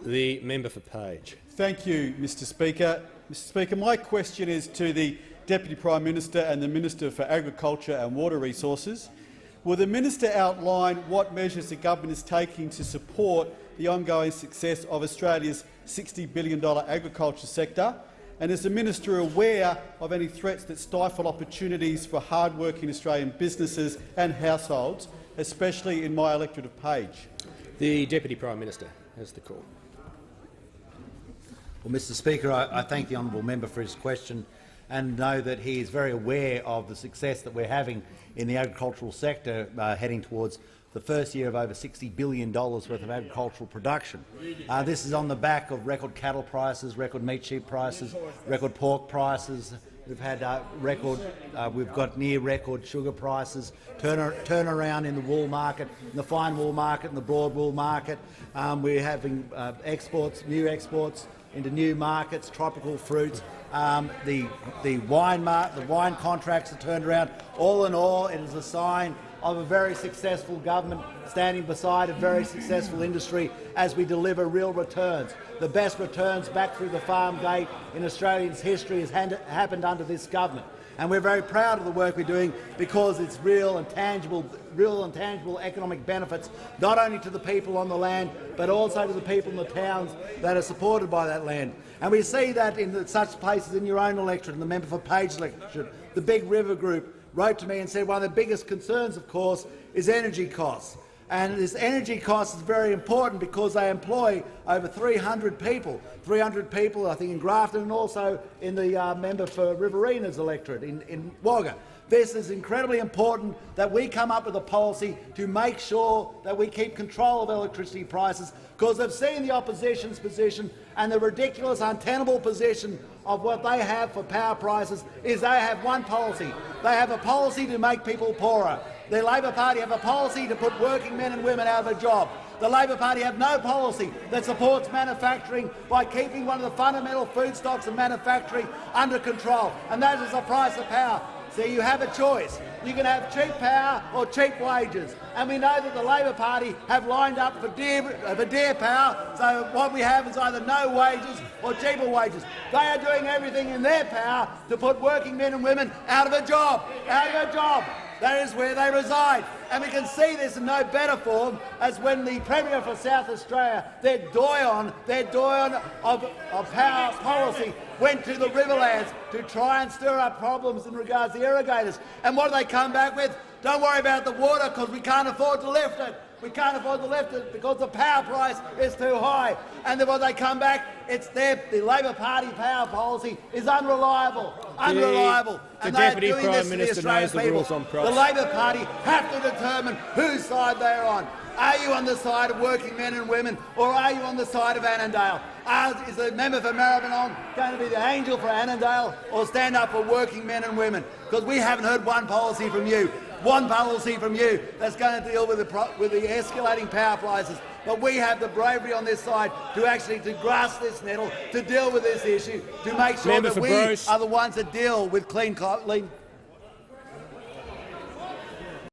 The member for Page. Thank you, Mr Speaker. Mr Speaker, my question is to the Deputy Prime Minister and the Minister for Agriculture and Water Resources. Will the Minister outline what measures the government is taking to support the ongoing success of Australia's $60 billion agriculture sector? And is the Minister aware of any threats that stifle opportunities for hard-working Australian businesses and households, especially in my electorate of Page? The Deputy Prime Minister has the call. Well, Mr Speaker, I thank the honourable member for his question and know that he is very aware of the success that we're having in the agricultural sector, heading towards the first year of over $60 billion worth of agricultural production. This is on the back of record cattle prices, record meat sheep prices, record pork prices. We've had we've got near record sugar prices, turnaround in the wool market, in the fine wool market, and the broad wool market. We're having new exports into new markets, tropical fruits. The wine contracts are turned around. All in all, it is a sign of a very successful government standing beside a very successful industry as we deliver real returns. The best returns back through the farm gate in Australia's history has happened under this government. And we're very proud of the work we're doing because it's real and tangible economic benefits, not only to the people on the land, but also to the people in the towns that are supported by that land. And we see that in such places in your own electorate, and the member for Page electorate. The Big River Group wrote to me and said one of the biggest concerns, of course, is energy costs. And this energy cost is very important because they employ over 300 people. 300 people, I think, in Grafton and also in the member for Riverina's electorate in Wagga. This is incredibly important that we come up with a policy to make sure that we keep control of electricity prices, because they've seen the opposition's position and the ridiculous, untenable position of what they have for power prices is they have one policy. They have a policy to make people poorer. The Labor Party have a policy to put working men and women out of a job. The Labor Party have no policy that supports manufacturing by keeping one of the fundamental foodstuffs of manufacturing under control, and that is the price of power. So you have a choice. You can have cheap power or cheap wages. And we know that the Labor Party have lined up for dear power, so what we have is either no wages or cheaper wages. They are doing everything in their power to put working men and women out of a job. That is where they reside. And we can see this in no better form as when the Premier for South Australia, their doyen of power policy, went to the Riverlands to try and stir up problems in regards to irrigators. And what do they come back with? Don't worry about the water because we can't afford to lift it. We can't afford to lift it because the power price is too high. And then when they come back, the Labor Party power policy is unreliable. And they are doing this to the Australian people. The Labor Party have to determine whose side they are on. Are you on the side of working men and women, or are you on the side of Annandale? Is the member for Maribyrnong going to be the angel for Annandale, or stand up for working men and women? Because we haven't heard one policy from you that's going to deal with the escalating power prices. But we have the bravery on this side to actually grasp this nettle, to deal with this issue, to make sure that we are the ones that deal with clean